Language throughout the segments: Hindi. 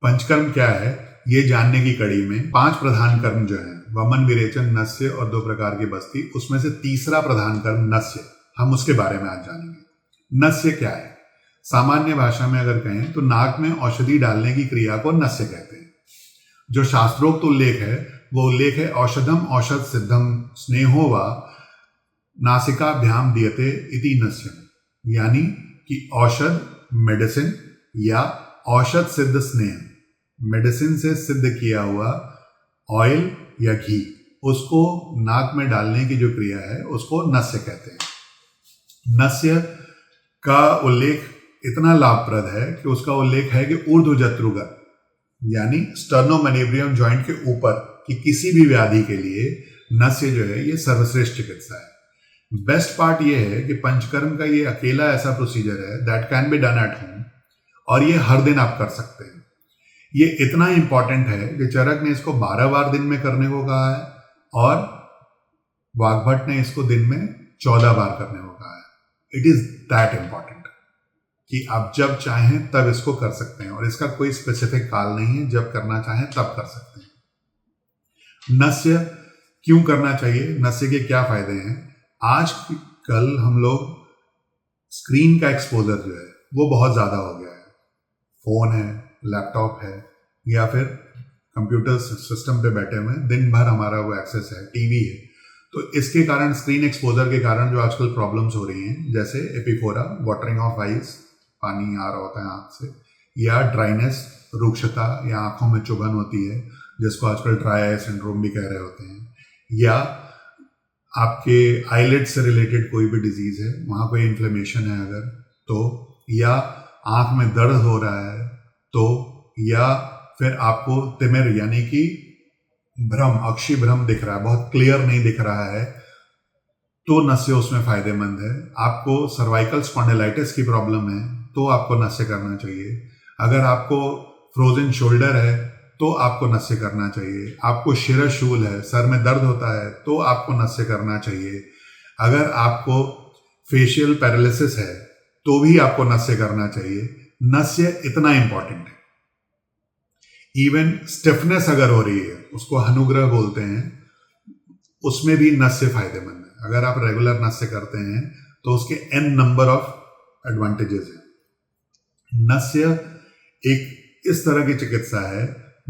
पंचकर्म क्या है ये जानने की कड़ी में 5 प्रधान कर्म जो हैं, वमन, विरेचन, नस्य और 2 प्रकार की बस्ती, उसमें से तीसरा प्रधान कर्म नस्य, हम उसके बारे में आज जानेंगे। नस्य क्या है? सामान्य भाषा में अगर कहें तो नाक में औषधि डालने की क्रिया को नस्य कहते हैं। जो शास्त्रोक्त उल्लेख है वो उल्लेख है औषधम औषध सिद्धम स्नेहो वा नासिकाभ्याम दीयते इति नस्यम, यानी कि औषध मेडिसिन या औषध सिद्ध स्नेह, मेडिसिन से सिद्ध किया हुआ ऑयल या घी, उसको नाक में डालने की जो क्रिया है उसको नस्य कहते हैं। नस्य का उल्लेख इतना लाभप्रद है कि उसका उल्लेख है कि ऊर्ध्वजत्रुगत यानी स्टर्नोमेनिब्रियम जॉइंट के ऊपर की किसी भी व्याधि के लिए नस्य जो है ये सर्वश्रेष्ठ चिकित्सा है। बेस्ट पार्ट ये है कि पंचकर्म का ये अकेला ऐसा प्रोसीजर है that can be done at home, और ये हर दिन आप कर सकते हैं। ये इतना इंपॉर्टेंट है कि चरक ने इसको 12 बार दिन में करने को कहा है और वाग्भट ने इसको दिन में 14 बार करने को कहा है। इट इज दैट इंपॉर्टेंट कि आप जब चाहें तब इसको कर सकते हैं, और इसका कोई स्पेसिफिक काल नहीं है, जब करना चाहें तब कर सकते हैं। नस्य क्यों करना चाहिए, नस्य के क्या फायदे हैं? आज कल हम लोग स्क्रीन का एक्सपोजर जो है वो बहुत ज़्यादा हो गया है। फ़ोन है, लैपटॉप है या फिर कंप्यूटर सिस्टम पे बैठे हुए हैं, दिन भर हमारा वो एक्सेस है, टीवी है, तो इसके कारण स्क्रीन एक्सपोजर के कारण जो आजकल प्रॉब्लम्स हो रही हैं, जैसे एपिफोरा, वाटरिंग ऑफ आइज, पानी आ रहा होता है आँख से, या ड्राइनेस, रुक्षता या आँखों में चुभन होती है जिसको आजकल ड्राई आई सिंड्रोम भी कह रहे होते हैं, या आपके आईलिड से रिलेटेड कोई भी डिजीज़ है, वहाँ कोई इन्फ्लेमेशन है अगर तो, या आँख में दर्द हो रहा है तो, या फिर आपको तिमिर यानी कि भ्रम, अक्षी भ्रम दिख रहा है, बहुत क्लियर नहीं दिख रहा है, तो नस्य उसमें फ़ायदेमंद है। आपको सर्वाइकल स्पॉन्डिलाइटिस की प्रॉब्लम है तो आपको नस्य करना चाहिए। अगर आपको फ्रोजन शोल्डर है तो आपको नस्य करना चाहिए। आपको शिरशूल है, सर में दर्द होता है तो आपको नस्य करना चाहिए। अगर आपको फेशियल पैरालिसिस है तो भी आपको नस्य करना चाहिए। नस्य इतना इंपॉर्टेंट है। इवन स्टिफनेस अगर हो रही है, उसको हनुग्रह बोलते हैं, उसमें भी नस्य फायदेमंद है। अगर आप रेगुलर नस्य करते हैं तो उसके n नंबर ऑफ एडवांटेजेस हैं। नस्य एक इस तरह की चिकित्सा है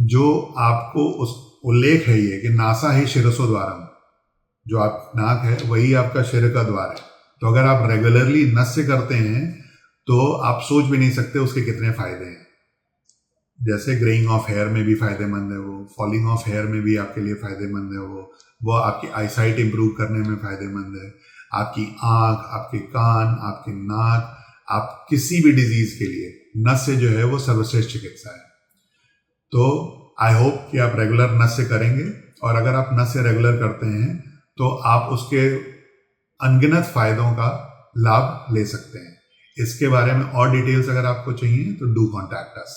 जो आपको उस उल्लेख है ये कि नासा ही शिरसो द्वारम, जो आप नाक है वही आपका शिर का द्वार है। तो अगर आप रेगुलरली नस्य करते हैं तो आप सोच भी नहीं सकते उसके कितने फायदे हैं। जैसे ग्रेइंग ऑफ हेयर में भी फायदेमंद है वो, फॉलिंग ऑफ हेयर में भी आपके लिए फायदेमंद है वो आपकी आईसाइट इंप्रूव करने में फायदेमंद है, आपकी आंख, आपके कान, आपके नाक, आप किसी भी डिजीज के लिए नस्य जो है वो सर्वश्रेष्ठ चिकित्सा है। तो आई होप कि आप रेगुलर नस्य करेंगे, और अगर आप नस्य रेगुलर करते हैं तो आप उसके अनगिनत फायदों का लाभ ले सकते हैं। इसके बारे में और डिटेल्स अगर आपको चाहिए तो डू कॉन्टैक्ट अस।